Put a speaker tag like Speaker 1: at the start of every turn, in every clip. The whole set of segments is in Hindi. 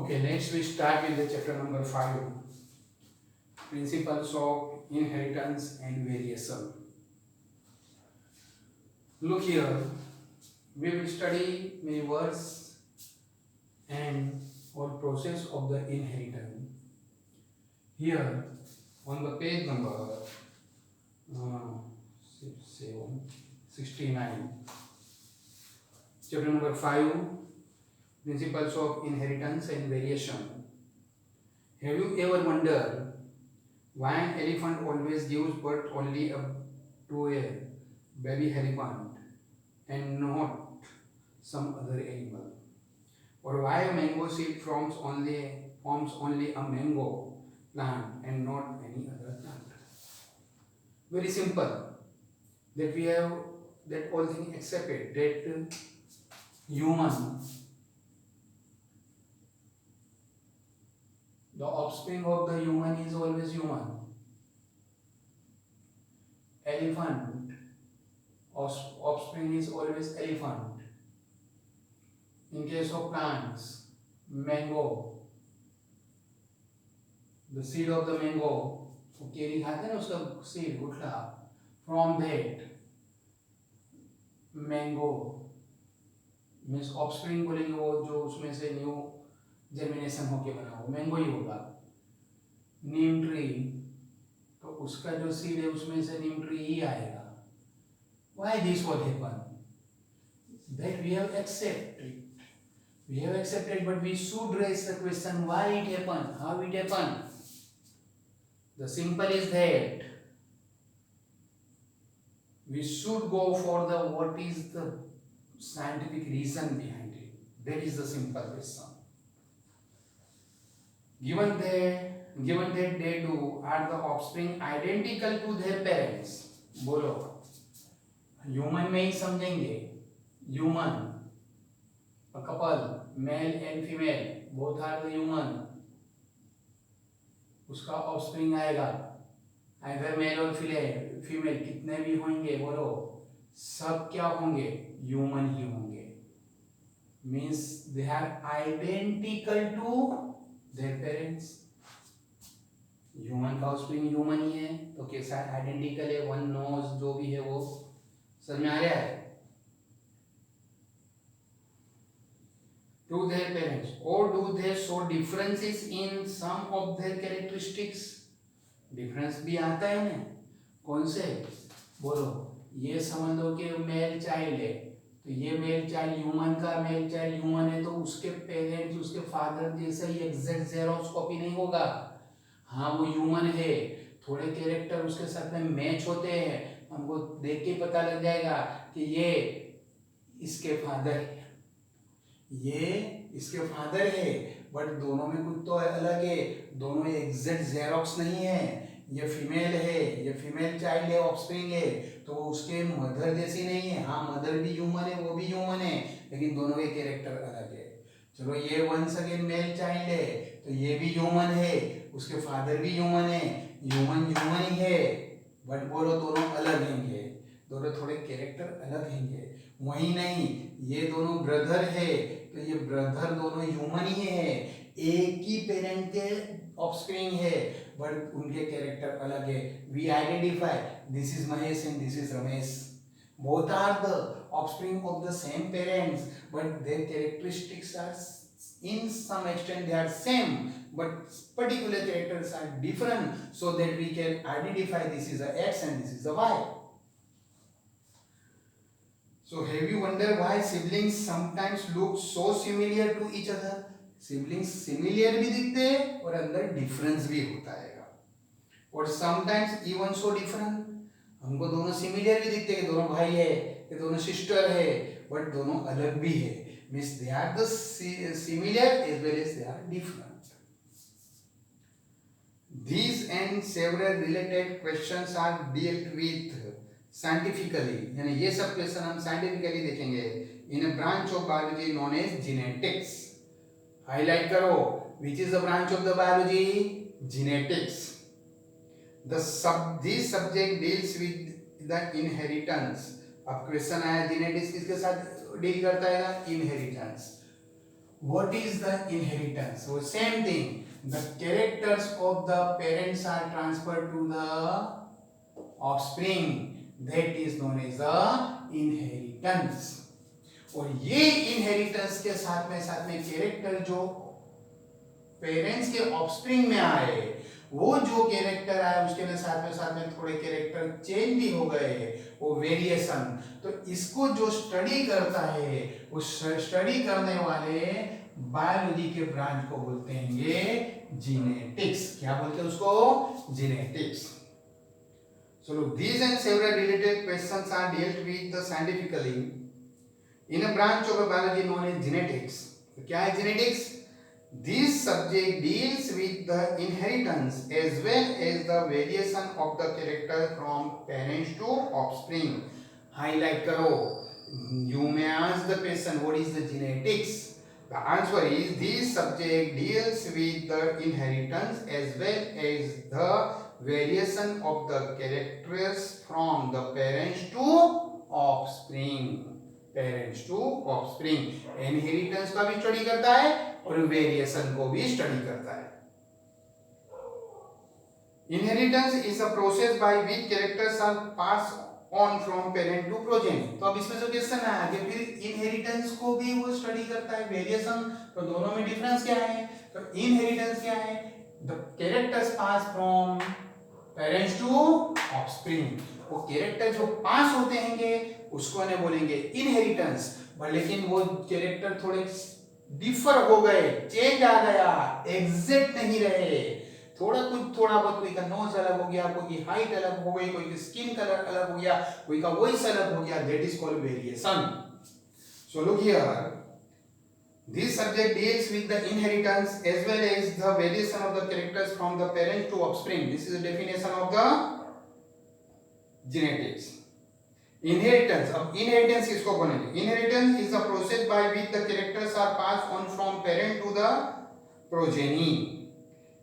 Speaker 1: Okay, next we start with the chapter number 5, Principles of Inheritance and Variation. Look here, we will study many words and or process of the inheritance. Here on the page number 69, chapter number 5, Principles of Inheritance and Variation. Have you ever wondered why an elephant always gives birth only to a baby elephant and not some other animal? Or why a mango seed forms only a mango plant and not any other plant? Very simple. That we have that all thing accepted that human, the offspring of the human is always human. Elephant, offspring is always elephant. In case of plants, mango, the seed of the mango, वो केरी खाते हैं ना उसका सीड उठला, from that mango means offspring बोलेंगे वो जो उसमें से न्यू जर्मिनेशन होके बना वो मैंगो ही होगा. नीम ट्री तो उसका जो सीड है उसमें से नीम ट्री ही आएगा. Why this will happen? That we have accepted. We have accepted, but we should raise the question why it happened, how it happened. The simple is that we should go for the what is the scientific reason behind it. That is the simple question. Given that they do are the offspring identical to their parents. बोलो ह्यूमन में ही समझेंगे. Human a couple male and female both are the human, उसका ऑफस्प्रिंग आएगा either male और फीमेल कितने भी होंगे बोलो सब क्या होंगे ह्यूमन ही होंगे. Means they are identical to their parents. Human का ऑफस्प्रिंग ह्यूमन ही है तो कैसा आइडेंटिकल है, वन नोज जो भी है वो समझ में आ रहा है. To their parents, or do they show differences in some of their characteristics? Difference भी आता है ना. कौन से बोलो. ये समझ लो कि मेल चाइल्ड है तो ये मेल चाइल्ड ह्यूमन का मेल चाइल्ड ह्यूमन है तो उसके पेरेंट्स उसके फादर जैसा ही एग्जैक्ट जेरोक्स कॉपी नहीं होगा. हाँ वो ह्यूमन है, थोड़े कैरेक्टर उसके साथ में मैच होते हैं, हमको देख के पता लग जाएगा कि ये इसके फादर है, ये इसके फादर है, बट दोनों में कुछ तो अलग है. दोनों एग्जैक्ट जेरोक्स नहीं है. ये फीमेल है, ये फीमेल चाइल्ड है, ऑफस्प्रिंग है तो उसके मदर जैसी नहीं है. हाँ मदर भी ह्यूमन है, वो भी ह्यूमन है, लेकिन दोनों के कैरेक्टर अलग है. चलो ये वंस अगेन मेल चाइल्ड है तो ये भी ह्यूमन है, उसके फादर भी ह्यूमन है, ह्यूमन ही है, बट बोलो दोनों अलग होंगे, दोनों थोड़े कैरेक्टर अलग होंगे. वही नहीं ये दोनों ब्रदर है तो ये ब्रदर दोनों ह्यूमन ही है, एक ही पेरेंट के ऑफस्प्रिंग है बट उनके कैरेक्टर अलग है. We identify this is Mahesh and this is Ramesh. Both are the offspring of the same parents but their characteristics are in some extent they are same but particular characters are different so that we can identify this is a x and this is a y. So have you wondered why siblings sometimes look so similar to each other? Siblings similar भी दिखते हैं और अंदर difference भी होता है. और sometimes even so different. हमको दोनों similar भी दिखते हैं कि दोनों भाई है, कि दोनों sister है, but दोनों अलग भी है. Means they are the similar as well as they are different. These and several related questions are dealt with scientifically. यानी ये सब क्वेश्चन हम साइंटिफिकली देखेंगे in a branch of biology known as genetics. Highlight करो which is the branch of the biology? Genetics. This subject deals with the inheritance. अब क्वेश्चन आया जेनेटिक्स किसके साथ डील करता है? Inheritance. What is the inheritance? So same thing. The characters of the parents are transferred to the offspring. That is known as the inheritance. और ये इनहेरिटेंस के साथ में कैरेक्टर जो पेरेंट्स के ऑफस्प्रिंग में आए, वो जो कैरेक्टर आया उसके साथ में थोड़े कैरेक्टर चेंज भी हो गए, वो वेरिएशन। तो इसको जो स्टडी करता है, उस स्टडी करने वाले बायोलॉजी के ब्रांच को बोलते हैं ये जीनेटिक्स। क्या बोलते हैं उसको? Genetics. So look, these and several related questions are dealt with the scientifically in a branch of biology known as genetics. तो क्या है genetics? This subject deals with the inheritance as well as the variation of the character from parents to offspring. Highlight करो. You may ask the question, what is the genetics? The answer is this subject deals with the inheritance as well as the variation of the characters from the parents to offspring. Parents to offspring. Inheritance का भी स्टडी करता है और वेरिएशन को भी स्टडी करता है। Inheritance is a process by which characters are passed on from parent to progeny. तो अब इसमें जो क्वेश्चन आया कि फिर इनहेरिटेंस को भी वो स्टडी करता है, वेरिएशन, तो दोनों में डिफरेंस क्या है? तो इनहेरिटेंस क्या है? The characters pass from parents to offspring. वो कैरेक्टर जो पास होते हैंगे उसको ने बोलेंगे इनहेरिटेंस, लेकिन वो कैरेक्टर थोड़े डिफर हो गए, चेंज आ गया, एग्जैक्ट नहीं रहे, थोड़ा बहुत, कोई का नोज अलग हो गया, कोई की हाइट अलग हो गई, कोई की स्किन कलर अलग हो गया, कोई का वॉइस अलग हो गया, that is called variation. So look here, this subject deals with the inheritance as well as the variation of the characters from the parent to offspring. This is the definition of the genetics. Inheritance. अब inheritance किसको बोलेंगे? Inheritance is the process by which the characters are passed on from parent to the progeny.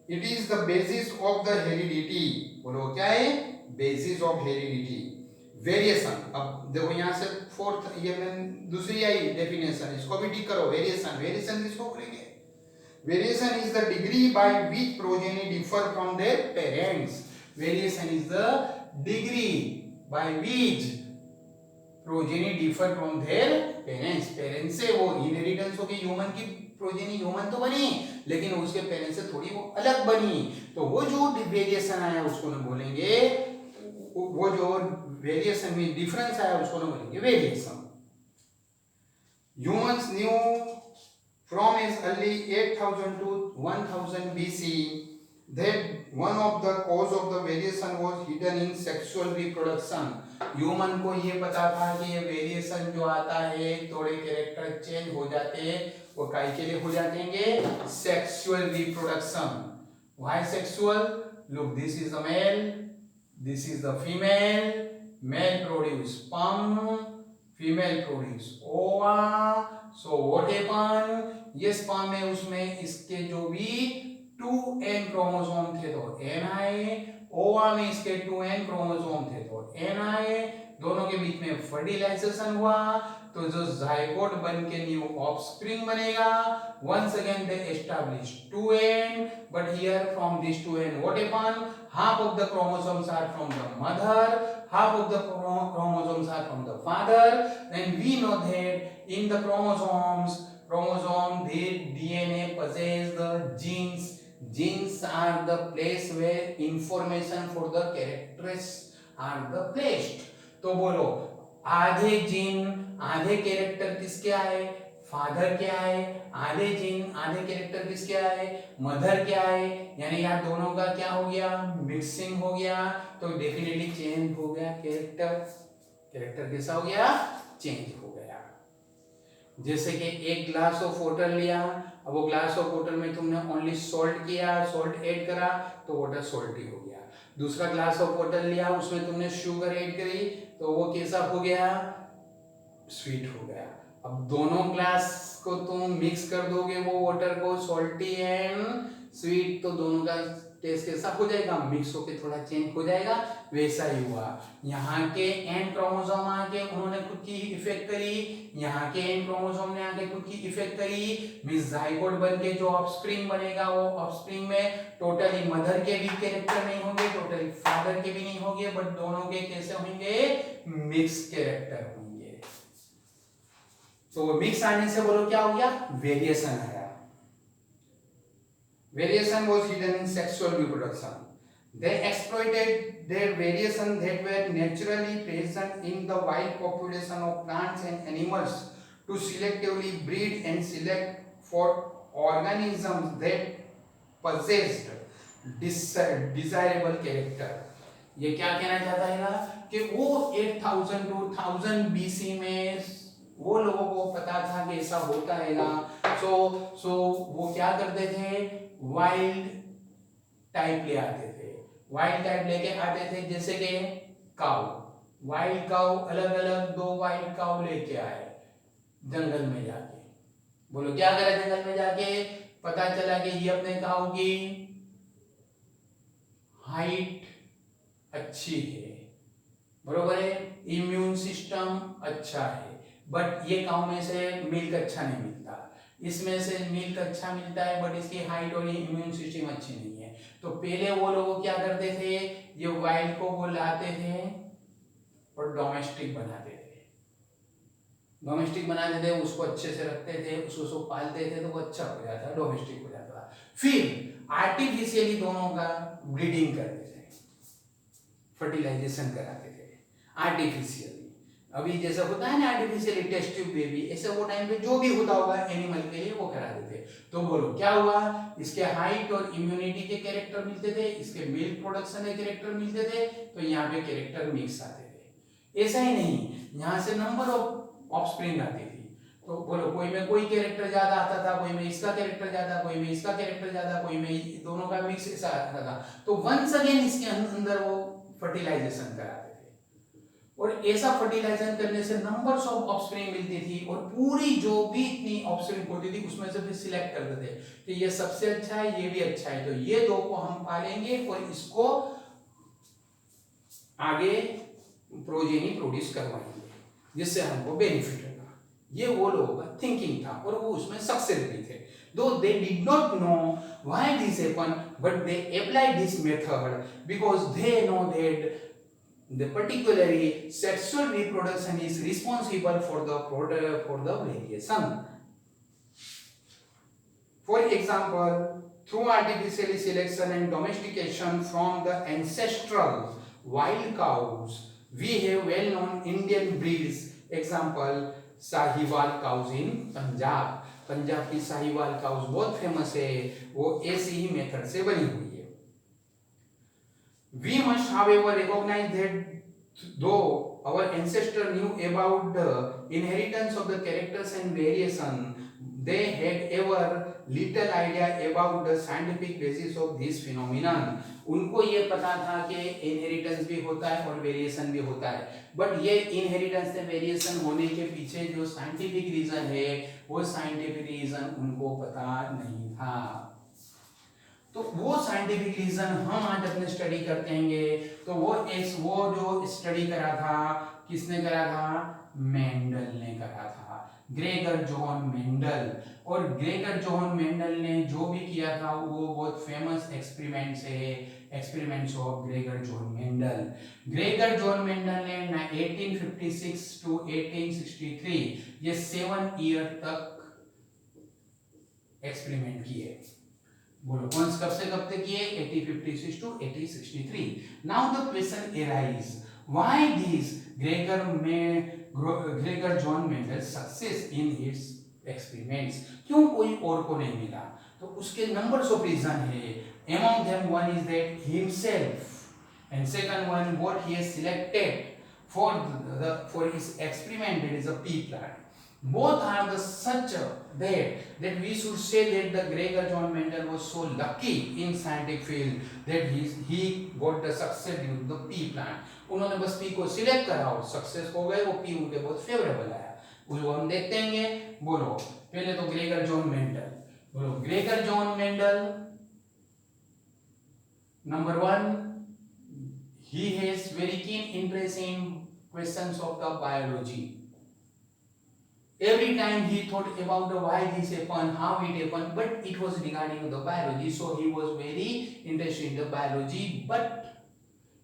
Speaker 1: It is the basis of the heredity. बोलो क्या है? Basis of heredity. वेरिएशन, अब देखो यहाँ से फोर्थ, ये मैं दूसरी आई डेफिनेशन, इसको भी टिक करो. वेरिएशन किसको बोलेंगे? Variation is the degree by which progeny differ from their parents. Variation is the degree by which progeny differ from their parents. Parents से वो इनहेरिटेंस होगी, ह्यूमन की प्रोजेनी ह्यूमन तो बनी, लेकिन उसके पेरेंट्स से थोड़ी वो अलग बनी, तो वो जो वेरिएशन आया उसको हम बोलेंगे, वो जो वेरिएशन में डिफरेंस आया उसको हम बोलेंगे variation. Humans knew from as early 8000 to 1000 BC that one of the cause of the variation was hidden in sexual reproduction. Human को ये पता था कि ये वेरिएशन जो आता है, थोड़े कैरेक्टर चेंज हो जाते हैं, वो काहे के लिए हो जाते हैं? Sexual reproduction. Why sexual? Look, this is the male, this is the female. Male produce sperm, female produce ova. So what happen? ये sperm में उसमें इसके जो भी 2n क्रोमोसोम थे तो n आए, ओवा में इसके 2n क्रोमोसोम थे तो n आए, दोनों के बीच में फर्टिलाइजेशन हुआ, तो जो जाइगोट बन के न्यू ऑफस्प्रिंग बनेगा. Once again they establish 2n, but here from this 2n what happen? Half of the chromosomes are from the mother, half of the chromosomes are from the father, and we know that in the chromosome the DNA possess the genes. Genes are the place where information for the characters are the placed. तो बोलो, आधे जीन आधे कैरेक्टर किसके आए? फादर के आए. आधे जीन आधे कैरेक्टर किसके आए? मदर के आए. यानी यहाँ दोनों का क्या हो गया? मिक्सिंग हो गया, तो डेफिनेटली चेंज हो गया कैरेक्टर. कैरेक्टर कैसा हो गया? चेंज हो गया. जैसे कि एक ग्लास ऑफ वाटर लिया, अब वो ग्लास ऑफ वाटर में तुमने ओनली सॉल्ट किया, सॉल्ट ऐड करा तो वाटर सॉल्टी हो गया. दूसरा ग्लास ऑफ वाटर लिया, उसमें तुमने शुगर ऐड करी तो वो कैसा हो गया? स्वीट हो गया. अब दोनों ग्लास को तुम मिक्स कर दोगे वो वाटर को, सॉल्टी एंड स्वीट, तो दोनों का टेस्ट कैसा हो जाएगा, मिक्स होके थोड़ा चेंज हो जाएगा, वैसा ही हुआ। यहाँ के एन क्रोमोसोम आके उन्होंने खुद की इफेक्ट करी, यहाँ के एन क्रोमोसोम ने आके खुद की इफेक्ट करी, मींस जाइगोट बन के जो ऑफस्प्रिंग बनेगा वो ऑफस्प्रिंग में टोटली मदर के भी कैरेक्टर नहीं होंगे, टोटली फादर के भी नहीं होंगे, बट दोनों के कैसे होंगे, मिक्स कैरेक्टर होंगे। तो मिक्स आने से बोलो क्या हो गया, वेरिएशन आया। Variation was hidden in sexual reproduction. They exploited their variation that were naturally present in the wild population of plants and animals to selectively breed and select for organisms that possessed desirable character. ये क्या कहना चाहता है ना कि वो 8000 to 1000 BC में वो लोगों को पता था कि ऐसा होता है ना, सो वो क्या करते थे, वाइल्ड टाइप ले आते थे, वाइल्ड टाइप लेके आते थे, जैसे कि काऊ, वाइल्ड काऊ, अलग अलग 2 वाइल्ड काऊ लेके आए जंगल में जाके, बोलो क्या करा जंगल में जाके, पता चला कि ये अपने काऊ की हाइट अच्छी है, बरोबर है, इम्यून सिस्टम अच्छा है, बट ये काऊ में से मिल्क अच्छा नहीं मिलता, इसमें से मिल्क अच्छा मिलता है बट इसकी हाइट और इम्यून सिस्टम अच्छी नहीं है। तो पहले वो लोग क्या करते थे, ये वाइल्ड को वो लाते थे और डोमेस्टिक बनाते थे, डोमेस्टिक बनाते थे, उसको अच्छे से रखते थे, उसको पालते थे, तो वो अच्छा हो जाता है, डोमेस्टिक हो जाता था। फिर आर्टिफिशियली दोनों का ब्रीडिंग करते थे, फर्टिलाइजेशन कराते थे आर्टिफिशियली। अभी जैसा होता है ना आर्टिफिशियली टेस्ट ट्यूब बेबी, ऐसे वो टाइम पे जो भी होता होगा एनिमल के लिए वो करा देते। तो बोलो क्या हुआ, इसके हाइट और इम्यूनिटी के कैरेक्टर मिलते थे, इसके मिल्क प्रोडक्शन के कैरेक्टर मिलते थे, तो यहाँ पे कैरेक्टर मिक्स आते थे। ऐसा ही नहीं, यहाँ से नंबर ऑफ ऑफस्प्रिंग आती थी, तो बोलो कोई में कोई कैरेक्टर ज्यादा आता था, कोई में इसका कैरेक्टर ज्यादा, कोई में इसका कैरेक्टर ज्यादा, कोई में दोनों का मिक्स ऐसा आता था। तो वंस अगेन इसके अंदर वो फर्टिलाइजेशन कराते थे, और ऐसा फर्टिलाइजेशन करने से नंबर्स ऑफ ऑफस्प्रिंग मिलती थी, और पूरी जो भी इतनी ऑफस्प्रिंग होती थी उसमें से फिर सिलेक्ट करते थे कि ये सबसे अच्छा है, ये भी अच्छा है, तो ये दो को हम पालेंगे और इसको आगे प्रोजेनी प्रोड्यूस करवाएंगे जिससे हमको बेनिफिट होगा। ये वो लोगों का थिंकिंग था और वो उसमें सक्सेस भी थे। Though they did not know why this happened, but they applied this method because they know that the particularly sexual reproduction is responsible for the variation. For example, through artificial selection and domestication from the ancestral wild cows, we have well-known Indian breeds. Example, Sahiwal cows in Punjab, Punjab की साहिवाल काउज बहुत फेमस है, वो ऐसी ही मेथड से बनी हुई है। We must however recognize that though our ancestors knew about the inheritance of the characters and variation, they had ever little idea about the scientific basis of this phenomenon. उनको ये पता था कि इनहेरिटेंस भी होता है और वेरिएशन भी होता है, बट ये इनहेरिटेंस से वेरिएशन होने के पीछे जो साइंटिफिक रीजन है वो साइंटिफिक रीजन उनको पता नहीं था। तो वो साइंटिफिक रीजन हम आज अपने स्टडी करते हैं, तो वो जो स्टडी करा था, किसने करा था, मेंडल ने करा था, ग्रेगर जॉन मेंडल। और ग्रेगर जॉन मेंडल ने जो भी किया था वो बहुत फेमस एक्सपेरिमेंट्स है, experiments of Gregor John Mendel. Gregor John Mendel ने 1856 to 1863 ये 7 ईयर तक एक्सपेरिमेंट किए। बोलो कौन कब से कब तक किए, 1856 to 1863। Now the question arise, why this Gregor John Mendel success in his experiments, क्यों कोई और को नहीं मिला? तो उसके नंबर्स ऑफ रीजन है। among them one is that himself, and second one what he has selected for his experiment, that is a pea plant. Both are the such that we should say that the Gregor John Mendel was so lucky in scientific field that he got the success due to the pea plant. उन्होंने बस पी को सिलेक्ट करा और सक्सेस हो गए, वो पी उनके बहुत फेवरेबल आया। उसको हम देखते हैं। बोलो पहले तो ग्रेगर जॉन मेंडल, बोलो Gregor John Mendel Number one, he has very keen interest in questions of the biology. Every time he thought about the why this happened, how it happened, but it was regarding the biology. So he was very interested in the biology, but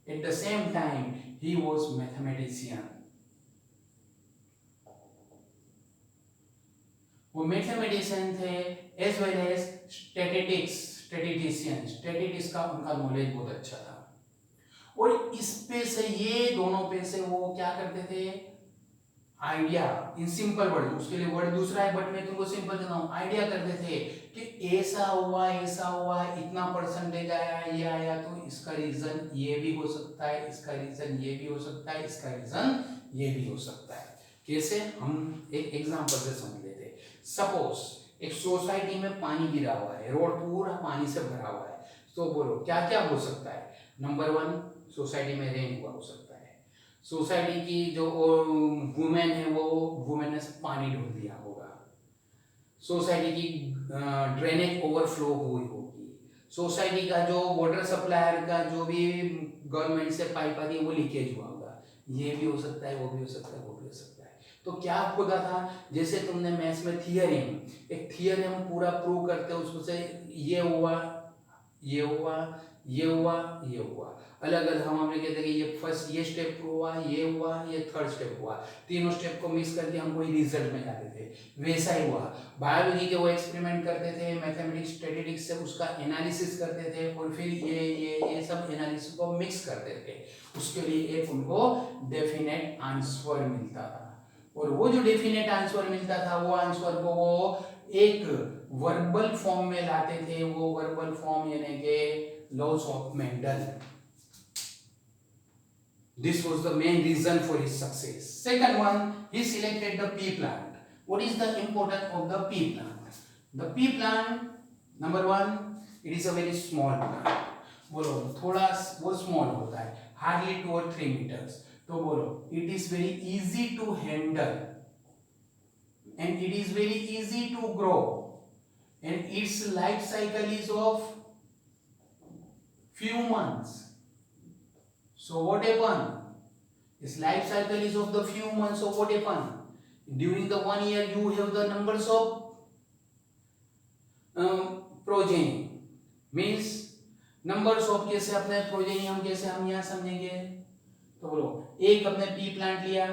Speaker 1: at the same time he was mathematician. वो मैथमेटिशियन थे एज वेल एज स्टैटिस्टिक्स का उनका नॉलेज बहुत अच्छा था। और इस पे से ये दोनों पे से वो क्या करते थे, आइडिया इन सिंपल वर्ड, उसके लिए वर्ड दूसरा है बट मैं तुमको सिंपल कहता हूँ, आइडिया करते थे कि ऐसा हुआ इतना परसेंटेज आया ये आया, तो इसका रीजन ये भी हो सकता है, इसका रीजन ये भी हो सकता है, इसका रीजन ये भी हो सकता है। कैसे, हम एक एग्जांपल से समझ लेते हैं। सपोज एक सोसाइटी में पानी गिरा हुआ है, रोड पूरा पानी से भरा हुआ है, तो बोलो क्या क्या हो सकता है। नंबर वन, सोसाइटी में रेन हुआ हो सकता है, सोसाइटी की जो वुमेन है वो वुमेन ने पानी ढोल दिया होगा, सोसाइटी की ड्रेनेज ओवरफ्लो हुई होगी, सोसाइटी का जो वाटर सप्लायर का जो भी गवर्नमेंट से पाइप आती है वो लीकेज हुआ होगा, ये भी हो सकता है, वो भी हो सकता है, वो भी हो सकता है। तो क्या होता था, जैसे तुमने मैथ्स में थियरम, एक थियरम पूरा प्रूव करते हो, उसको से ये हुआ, ये हुआ, ये हुआ, ये हुआ, अलग अलग हम कहते कि ये फर्स्ट ये स्टेप हुआ, ये हुआ, ये थर्ड स्टेप हुआ, तीनों स्टेप को मिक्स करके हम कोई रिजल्ट में जाते थे। वैसा ही हुआ बायोलॉजी के, वो एक्सपेरिमेंट करते थे, मैथमेटिक्स स्टैटिस्टिक्स से उसका एनालिसिस करते थे, और फिर ये सब एनालिसिस को मिक्स करते थे, उसके लिए एक उनको डेफिनेट आंसर मिलता था, और वो जो डेफिनेट आंसर मिलता था वो आंसर को वो एक वर्बल फॉर्म में लाते थे, वो वर्बल फॉर्म यानी कि laws of Mendel. This was the main reason for his success. Second one, he selected the pea plant. What is the importance of the pea plant? The pea plant, number one, it is a very small plant. बोलो थोड़ा वो स्मॉल होता है, हार्डली 2 or 3 meters. तो बोलो it is very easy to handle and it is very easy to grow and its life cycle is of few months. So what happened? Its life cycle is of the few months. So what happened? During the 1 year you have the numbers of progeny, means numbers of, कैसे अपने progeny हम कैसे हम यहाँ समझेंगे, तो बोलो एक अपने पी प्लांट लिया,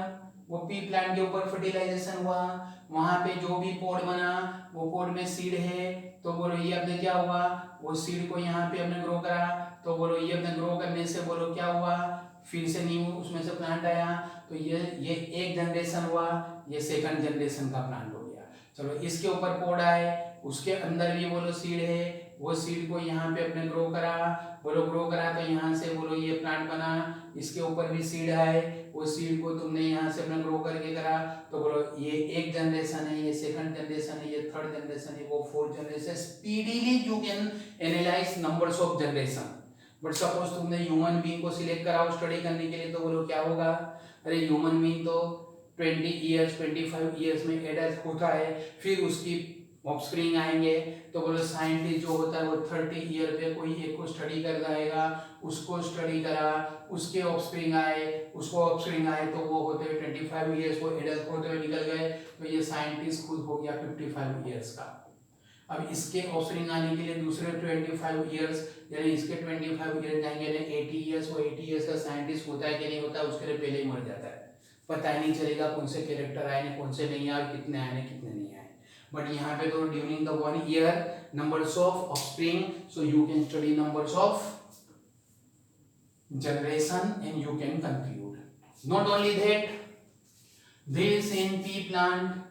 Speaker 1: वो पी प्लांट के ऊपर फर्टिलाइजेशन हुआ, वहां पे जो भी पॉड बना वो पॉड में सीड है, तो बोलो ये अपने क्या हुआ, वो सीड को यहाँ पे अपने ग्रो करा, तो बोलो ये अपने ग्रो करने से बोलो क्या हुआ, फिर से न्यू उसमें से प्लांट आया, तो ये एक जनरेशन हुआ, ये सेकंड जनरेशन का प्लांट हो गया। चलो इसके ऊपर पॉड आए, उसके अंदर भी बोलो सीड है, वो सीड को यहाँ पे अपने ग्रो करा, बोलो ग्रो करा तो यहाँ से बोलो ये प्लांट बना, इसके ऊपर भी सीड आए, वो सीड को तुमने यहाँ से अपना ग्रो करके करा, तो बोलो ये एक जनरेशन है, ये सेकंड जनरेशन है, ये थर्ड जनरेशन है, वो fourth generation. Speedily you can analyse numbers of generation. But suppose तुमने ह्यूमन बीइंग को सिलेक्ट कराओ स्टडी करने के लिए, तो बोलो क्या होगा, अरे ह्यूमन बीइंग तो 20 ईयर्स 25 ईयर्स में एडल्ट होता है, फिर उसकी ऑफस्प्रिंग आएंगे, तो बोलो साइंटिस्ट जो होता है वो 30 ईयर पे कोई एक को स्टडी कर जाएगा, उसको स्टडी करा, उसके ऑफस्प्रिंग आए, उसको ऑफस्प्रिंग आए, तो वो होते हुए 25 ईयर्स वो एडल्ट होते हुए निकल गए, तो ये साइंटिस्ट खुद हो गया 55 ईयर्स का। अब इसके ऑफस्प्रिंग आने के लिए दूसरे 25 ईयर्स, यानी इसके 25 ईयर्स जाएंगे, यानी 80 ईयर्स, वो 80 ईयर्स का साइंटिस्ट होता है कि नहीं होता, उसके लिए पहले ही मर जाता है, पता ही नहीं चलेगा कौन से कैरेक्टर आए कौन से नहीं आए, कितने आए कितने नहीं आए। बट यहाँ पे तो during the 1 year numbers of offspring, so you can study numbers of generation and you can conclude. Not only that, this in pea plant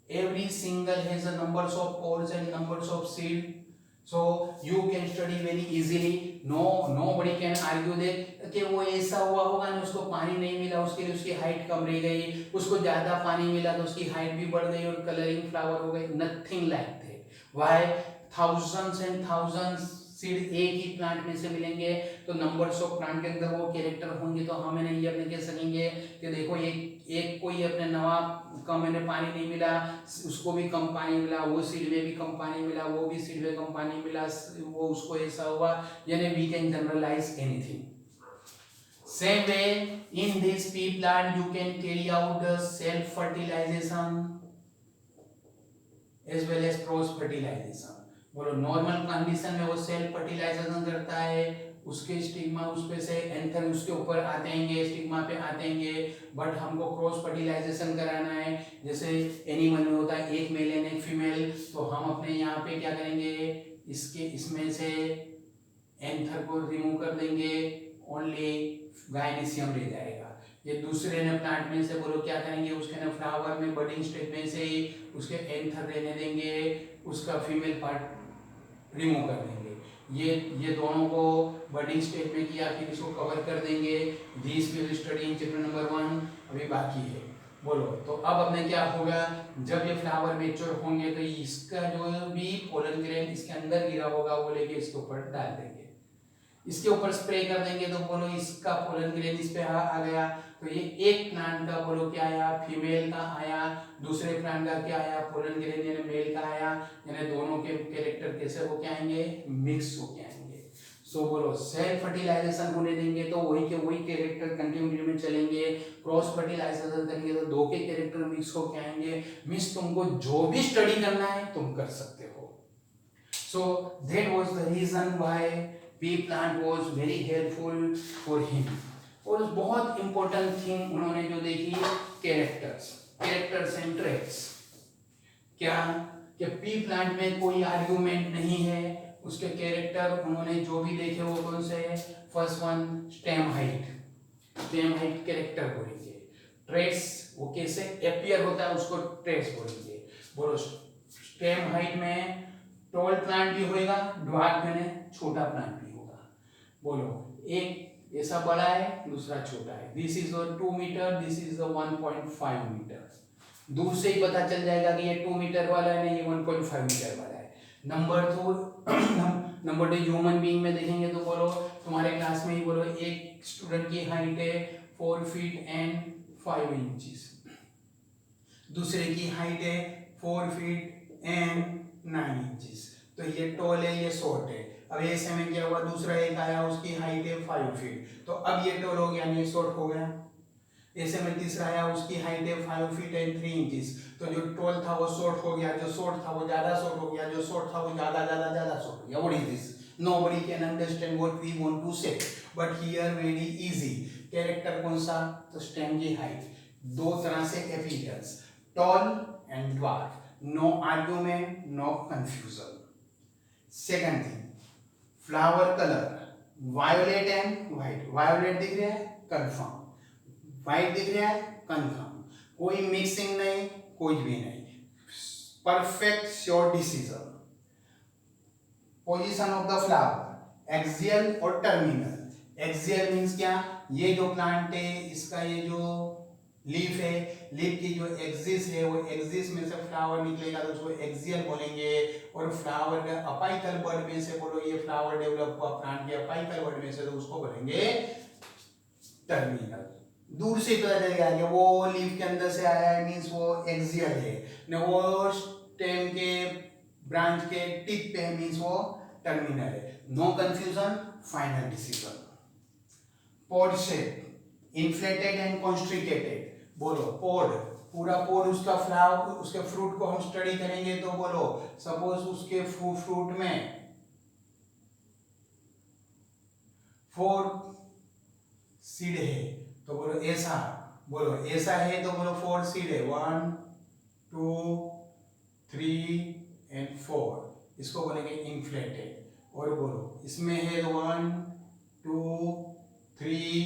Speaker 1: every single has a numbers of pods and numbers of seed, so you can study very easily. Nobody can argue that कि वो ऐसा हुआ होगा ना, उसको पानी नहीं मिला उसके लिए उसकी हाइट कम रह गई, उसको ज्यादा पानी मिला तो उसकी हाइट भी बढ़ गई और कलरिंग फ्लावर हो गई। Nothing like that. Why? thousands and thousands seed एक ही प्लांट में से मिलेंगे तो नंबर्स ऑफ प्लांट के अंदर वो कैरेक्टर होंगे, तो हमें नहीं ये अपने कह सकेंगे कि देखो एक कोई अपने नवा कम मैंने पानी नहीं मिला, उसको भी कम पानी मिला, वो सीड में भी कम पानी मिला, वो भी सीड में कम पानी मिला, वो उसको ऐसा हुआ, यानी we can generalise anything. Same way, in this pea plant you can carry out the self fertilization as well as cross fertilization. बोलो नॉर्मल कंडीशन में वो सेल्फ फर्टिलाइजेशन करता है, उसके स्टिग्मा उस पे से एंथर उसके ऊपर आते हैं, स्टिग्मा पे आते हैं, बट हमको क्रॉस फर्टिलाइजेशन कराना है. जैसे एनिमल में होता है एक मेल एंड एक फीमेल, तो हम अपने यहाँ पे क्या करेंगे, इसमें से एंथर को रिमूव कर देंगे, ओनली गायनेसियम रह जाएगा. ये दूसरे ने प्लांट में से बोलो क्या करेंगे, उसके ना फ्लावर में बडिंग स्टेज में से ही उसके एंथर रहने देंगे, उसका फीमेल पार्ट रिमूव कर देंगे. ये दोनों को बडिंग स्टेज में किया, फिर इसको कवर कर देंगे. This will study in chapter number 1, अभी बाकी है. बोलो तो अब अपने क्या होगा, जब ये फ्लावर मैच्योर होंगे तो इसका जो भी पोलन ग्रेन इसके अंदर गिरा होगा वो लेके इसके ऊपर डाल देंगे, इसके ऊपर स्प्रे कर देंगे. तो बोलो इसका पोलन ग्रेन इस पे आ गया, तो ये एक प्लांट का बोलो क्या आया, फीमेल का आया, दूसरे प्लांट का क्या आया, पोलन ग्रेन यानी मेल का आया, यानी दोनों के कैरेक्टर कैसे हो के आएंगे, मिक्स हो के आएंगे. सो बोलो सेल्फ फर्टिलाइजेशन होने देंगे तो वही के वही कैरेक्टर कंटिन्यूटी में चलेंगे, क्रॉस फर्टिलाइजेशन करेंगे तो दो के कैरेक्टर मिक्स हो के आएंगे. मींस तुमको जो भी स्टडी करना है तुम कर सकते हो. So that was the reason why pea plant was very helpful for him. और बहुत इंपॉर्टेंट थिंग उन्होंने जो देखी, कैरेक्टर्स एंड ट्रेट्स. क्या कि पी प्लांट में कोई आर्गुमेंट नहीं है, उसके कैरेक्टर उन्होंने जो भी देखे वो कौन से है. First one stem height character बोलेंगे. ट्रेट्स वो कैसे अपीयर होता है उसको ट्रेट्स बोलेंगे. बोलो स्टेम हाइट में टॉल प्लांट भी होगा, ड्वार्फ में छोटा प्लांट भी होगा. बोलो एक ऐसा बड़ा है, दूसरा छोटा है. This is 2 metre, this is 1.5 metre. दूर से ही पता चल जाएगा कि ये 2 मीटर वाला है, नहीं ये 1.5 मीटर वाला है. नंबर 2 ह्यूमन बीइंग में देखेंगे तो बोलो तुम्हारे क्लास में ही बोलो एक स्टूडेंट की हाइट है 4 फीट एंड 5 इंचेस, दूसरे की हाइट है 4 फीट एंड 9 इंचेस. तो ये टॉल है, ये शॉर्ट है. अब ऐसे में क्या हुआ, दूसरा एक आया उसकी हाइट है 5 फीट, तो अब ये टॉल हो गया, ये शॉर्ट हो गया. ऐसे में तीसरा आया उसकी हाइट है 5 फीट एंड 3 इंचेस, तो जो टॉल था वो शॉर्ट हो गया, जो शॉर्ट था वो ज्यादा शॉर्ट हो गया, जो शॉर्ट था वो ज्यादा शॉर्ट हो गया. What is this? Nobody can understand what we want to say, but here very easy. Character कौन सा, तो स्टेम की हाइट. दो तरह से appearance, tall and dwarf. No argument, no confusion. Second thing, flower colour violet and white. Violet दिख रहा है, कंफर्म. व्हाइट दिख रहा है, कंफर्म. कोई मिक्सिंग नहीं, कोई भी नहीं. Perfect sure decision. Position of the flower axial और टर्मिनल. एक्सियल मींस क्या, ये जो प्लांट है इसका ये जो लीफ है, लीफ की जो एक्सिस है वो एक्सिस में से फ्लावर निकलेगा तो उसको एक्सियल बोलेंगे. और फ्लावर का अपाइकल बड में से बोलो ये फ्लावर डेवलप हुआ प्लांट के अपाइकल बड में से, तो उसको बोलेंगे टर्मिनल. दूर से पता चलेगा कि वो लीफ के अंदर से आया है, मींस वो एक्सियल है, न वो स्टेम के ब्रांच के टिप पे है, मींस वो टर्मिनल है. No confusion, final decision. Pod shape inflated and constricted. बोलो पॉड, पूरा पॉड उसका फ्लावर, उसके फ्रूट को हम स्टडी करेंगे तो बोलो सपोज उसके फ्रूट में 4 सीड है, तो बोलो ऐसा, बोलो ऐसा है तो बोलो 4 सीड है, 1 2 3 एंड 4, इसको बोलेंगे इन्फ्लेटेड. और बोलो इसमें है 1 2 3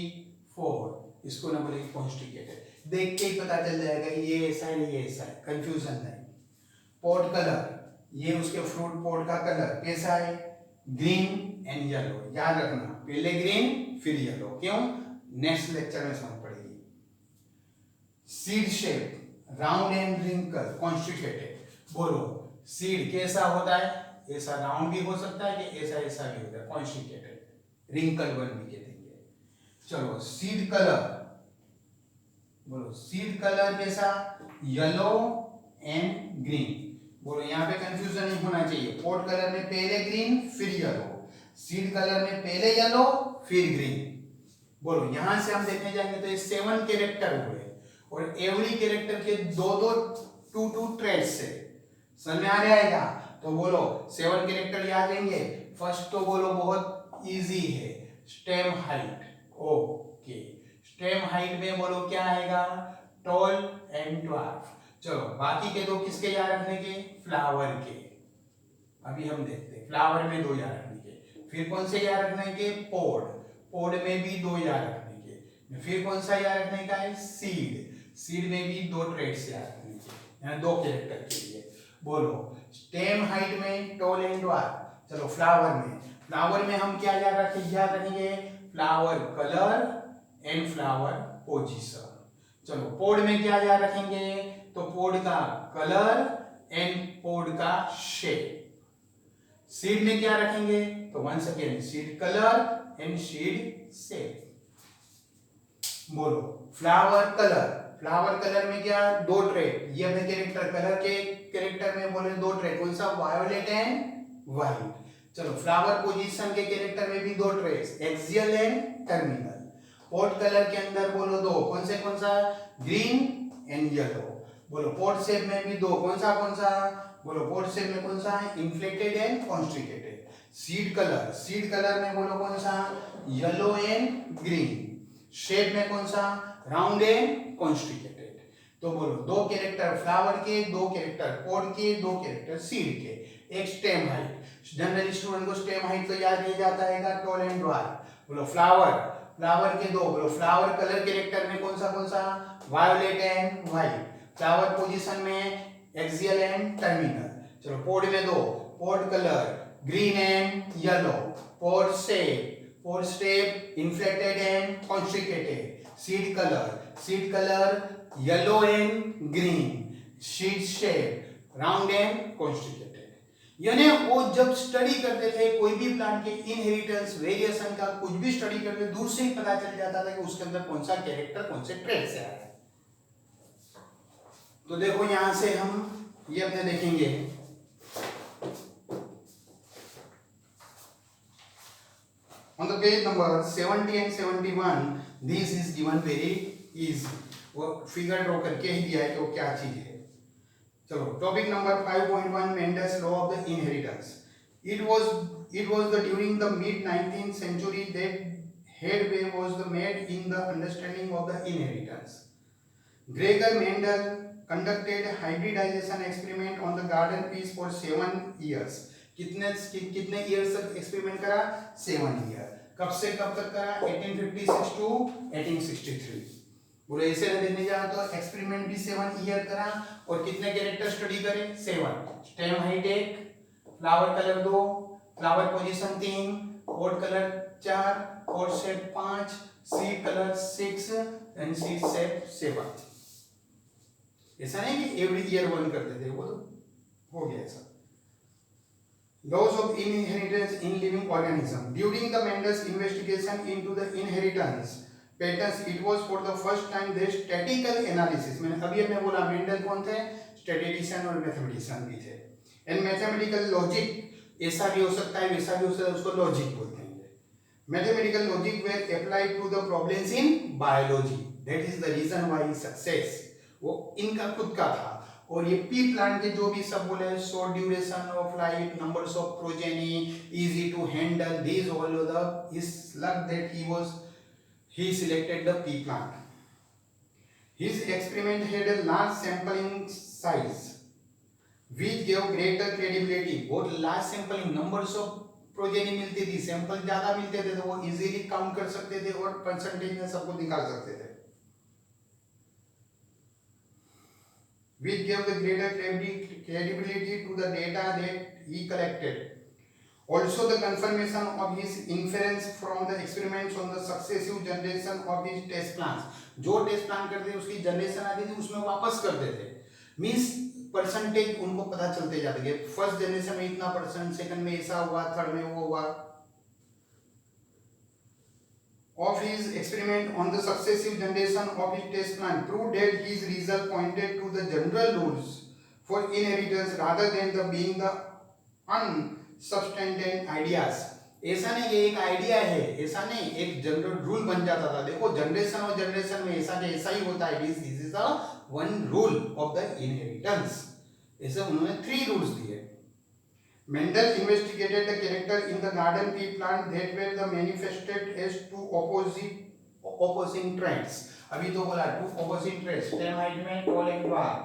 Speaker 1: 4, इसको ना बोलेंगे कॉन्स्ट्रिकेटेड. देख के ही पता चल जाएगा ये ऐसा है, ये ऐसा है, कंफ्यूजन नहीं. पॉट कलर, ये उसके फ्रूट पॉट का कलर कैसा है, ग्रीन एंड येलो. याद रखना, पहले ग्रीन फिर येलो. क्यों, नेक्स्ट लेक्चर में समझ पड़ेगी. Seed shape round and wrinkle constricted. बोलो सीड कैसा होता है,
Speaker 2: ऐसा राउंड भी हो सकता है कि ऐसा ऐसा भी होता है, कॉन्स्टिकेटेड रिंकल वन भी कहते हैं। चलो सीड कलर, बोलो सीड कलर कैसा, येलो एंड ग्रीन। बोलो यहाँ पे कंफ्यूजन नहीं होना चाहिए, पोट कलर में पहले ग्रीन फिर येलो, सीड कलर में पहले येलो फिर ग्रीन। बोलो यहां से हम देखने जाएंगे तो ये 7 कैरेक्टर हुए और एवरी कैरेक्टर के दो दो टू ट्रेड्स है, समझ में आ रहा है क्या? तो बोलो 7 कैरेक्टर याद रहेंगे। फर्स्ट तो बोलो बहुत इजी है, stem height. Okay, stem height में बोलो क्या आएगा, टॉल एंड ड्वार्फ। चलो बाकी के दो किसके याद रखने के, फ्लावर के। अभी हम देखते हैं, फ्लावर में 2 याद रखने के, फिर कौन से याद रखने के, पोड, पोड में भी 2 याद रखने के, फिर कौन सा याद रखने का है, सीड, सीड में भी 2 ट्रेड्स याद रखने के, यहाँ 2 कैरेक्टर के लिए। बोलो स्टेम हाइट में टॉल एंड ड्वार्फ। चलो फ्लावर में, फ्लावर में हम क्या याद रखेंगे, flower colour and flower position. चलो पोड में क्या याद रखेंगे, तो पोड का कलर एंड पोड का शेप। सीड में क्या रखेंगे, तो once again seed colour and seed shape. बोलो फ्लावर कलर, फ्लावर कलर में क्या, 2 ट्रेड, ये अपने कैरेक्टर कलर के कैरेक्टर में बोले 2 ट्रेड, कौन सा, वायोलेट एंड व्हाइट। चलो फ्लावर पोजीशन के कैरेक्टर में भी 2 traits, axial and terminal. Pod colour के अंदर बोलो 2, कौन सा, ग्रीन एंड येलो। बोलो पोट शेप में भी 2, कौन सा, बोलो पोट शेप में कौन सा है, inflated and constricted. Seed colour में बोलो कौन सा, येलो एंड ग्रीन। शेप में कौन सा, राउंड एंड कॉन्स्ट्रिकेटेड। तो बोलो 2 कैरेक्टर फ्लावर के, 2 कैरेक्टर पोट के, 2 कैरेक्टर सीड के, एक स्टेम हाइट। जनरली स्टूडेंट को स्टेम हाइट तो याद नहीं जाता है, टॉल एंड ड्वार्फ। बोलो फ्लावर के 2, बोलो फ्लावर कलर कैरेक्टर में कौन सा, violet and white. Flower position में एक्सियल एंड टर्मिनल। चलो पोड में 2, pod colour green and yellow, pod shape inflated and constricted. Seed colour yellow and green, seed shape round and constricted. यानी वो जब स्टडी करते थे कोई भी प्लांट के इनहेरिटेंस, वेरिएशन का कुछ भी स्टडी करते, दूर से ही पता चल जाता था कि उसके अंदर कौन सा कैरेक्टर कौन से ट्रेड से आया है। तो देखो यहां से हम ये अपने देखेंगे, on the page number 70 and 71 this is given very easy, वो फिगर ड्रॉ करके ही दिया है कि वो क्या चीज है। चलो topic number 5.1 Mendel's law of the inheritance. it was the during the mid 19th century that headway was made in the understanding of the inheritance. Gregor Mendel conducted hybridization experiment on the garden peas for 7 years. कितने ईयर्स तक एक्सपेरिमेंट करा, 7 ईयर। कब से कब तक करा, 1856 टू 1863। बोले ऐसे देखने जाए तो एक्सपेरिमेंट भी 7 ईयर करा और कितने कैरेक्टर स्टडी करे, 7। Stem height 1, flower colour 2, flower position 3, pod colour 4, pod shape 5, seed colour 6 and seed shape 7। ऐसा नहीं कि एवरी ईयर 1 करते थे, वो तो हो गया ऐसा। Laws of inheritance in living organism. During the Mendel's investigation into the inheritance patterns, it was for the first time the statistical analysis. मैंने अभी हमने बोला मेंडल कौन थे, स्टैटिस्टिशियन और मैथमेटिशियन भी थे। एंड मैथमेटिकल लॉजिक, ऐसा भी हो सकता है वैसा भी हो सकता है, उसको लॉजिक बोलते हैं। Mathematical logic were applied to the problems in biology, that is the reason why success, वो इनका खुद का था। और ये पी प्लांट के जो भी सब बोले, short duration of life, numbers of progeny, easy to handle, these all the his luck that he selected the pea plant. His experiment had a large sampling size which gave greater credibility. बहुत large sampling, numbers of progeny मिलती थी, सैंपल ज्यादा मिलते थे तो वो इजीली काउंट कर सकते थे और परसेंटेज में सबको निकाल सकते थे। Which gave the greater credibility to the data that he collected. Also, the confirmation of his inference from the experiments on the successive generation of his test plants. जो टेस्ट प्लान करते थे उसकी जनरेशन आती थी उसमें वापस करते थे, मीन्स परसेंटेज उनको पता चलते जाते हैं, फर्स्ट जनरेशन में इतना परसेंट, सेकंड में ऐसा हुआ, थर्ड में वो हुआ. Of his experiment on the successive generation of his test plan proved that his result pointed to the general rules for inheritance rather than the being the unsubstantiated ideas. ऐसा नहीं ये एक आइडिया है, ऐसा नहीं एक जनरल रूल बन जाता था. देखो जनरेशन और जनरेशन में ऐसा के ऐसा ही होता है. This is the one rule of the inheritance. ऐसे उन्होंने 3 रूल्स दिए. Mendel investigated the character in the garden pea plant that were the manifested as two opposing traits. अभी तो बोला two opposing traits. Stem height में tall and dwarf,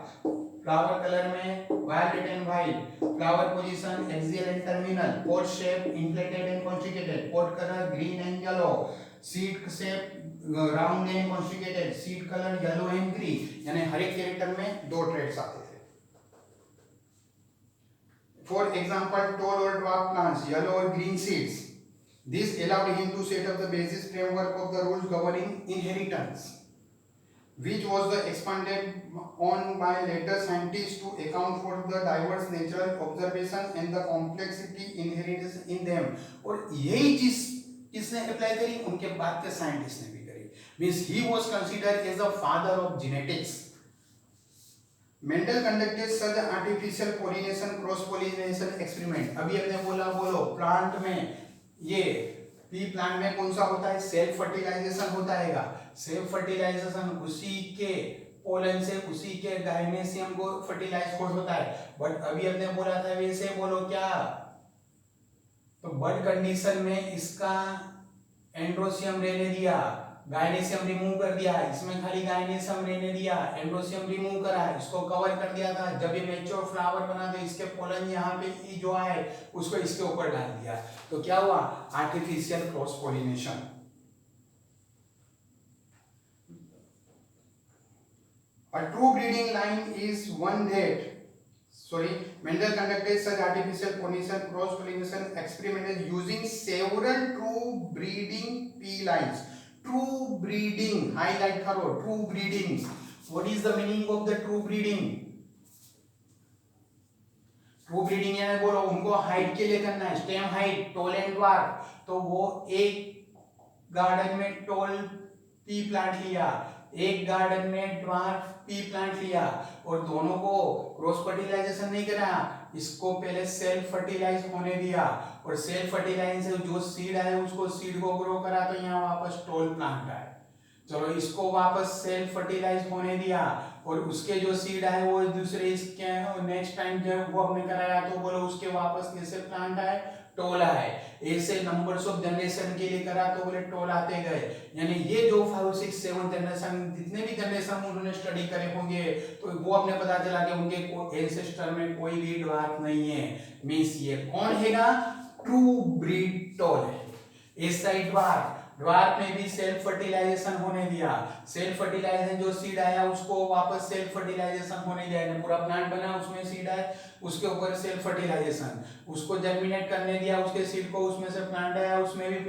Speaker 2: flower color में violet and white, flower position axial and terminal, pod shape inflated and conjugated, pod color green and yellow, seed shape round and conjugated, seed color yellow and green. यानी हर एक कैरेक्टर में 2 traits आते थे. For example, tall or dwarf plants, yellow or green seeds. This allowed him to set up the basis framework of the rules governing inheritance, which was expanded on by later scientists to account for the diverse natural observation and the complexity inherent in them. और यही चीज किसने अप्लाई करी? उनके बाद के साइंटिस्ट ने भी करी. Means he was considered as the father of genetics. Mendel conducted such artificial pollination cross pollination experiment. अभी हमने बोलो प्लांट में ये पी प्लांट में कौन सा होता है? सेल्फ फर्टिलाइजेशन होता है. सेल्फ फर्टिलाइजेशन उसी के पोलन से उसी के गाइनेसियम को फर्टिलाइज होता है. बट अभी हमने बोला था वैसे बोलो क्या, तो बड कंडीशन में इसका एंड्रोसियम रहने दिया, गाइनेसियम रिमूव कर दिया, इसमें खाली गाइनेसियम रहने दिया, एंड्रोसियम रिमूव करा, इसको कवर कर दिया था. जब ये मैच्योर फ्लावर बना तो इसके पोलन यहाँ पे जो है उसको इसके ऊपर डाल दिया. तो क्या हुआ? Artificial cross pollination. A true breeding line is one that Mendel conducted such artificial pollination cross pollination experiments using several true breeding pea lines. True breeding, highlight करो, true breeding. What is the meaning of the true breeding? True breeding यानी बोलो उनको हाइट के लिए करना है. Stem height, toll and dwarf. तो वो एक गार्डन में टॉल पी प्लांट लिया, एक गार्डन में ड्वार्फ पी प्लांट लिया, और दोनों को क्रॉस फर्टिलाइजेशन नहीं करा. इसको पहले सेल्फ फर्टिलाइज होने दिया, और सेल्फ फर्टिलाइज से जो सीड आए उसको सीड को ग्रो करा, तो यहाँ वापस टॉल प्लांट आए. चलो इसको वापस सेल्फ फर्टिलाइज होने दिया, और उसके जो सीड आए वो दूसरे इसके नेक्स्ट टाइम जब वो हमने कराया तो बोलो उसके वापस कैसे प्लांट आए? टोल आए. ऐसे नंबर्स ऑफ जनरेशन के लिए करा तो बोले टोल आते गए. यानी ये जो 5, 6, 7 जनरेशन जितने भी जनरेशन उन्होंने स्टडी करे होंगे तो वो अपने पता चला कि उनके एंसेस्टर में कोई भी ड्वार्फ नहीं है. मींस ये कौन है ना? ट्रू ब्रीड टोल है. इस साइड ड्वार्फ में भी सेल्फ फर्टिलाइजेशन होने दिया. सेल्फ फर्टिलाइजेशन जो सीड आया उसको वापस सेल्फ फर्टिलाइजेशन होने दिया. पूरा प्लांट बना, उसमें सीड आया, उसके ऊपर सेल्फ फर्टिलाइजेशन, उसको जर्मिनेट करने दिया उसके सीड को, उसमें से प्लांट आया, उसमें भी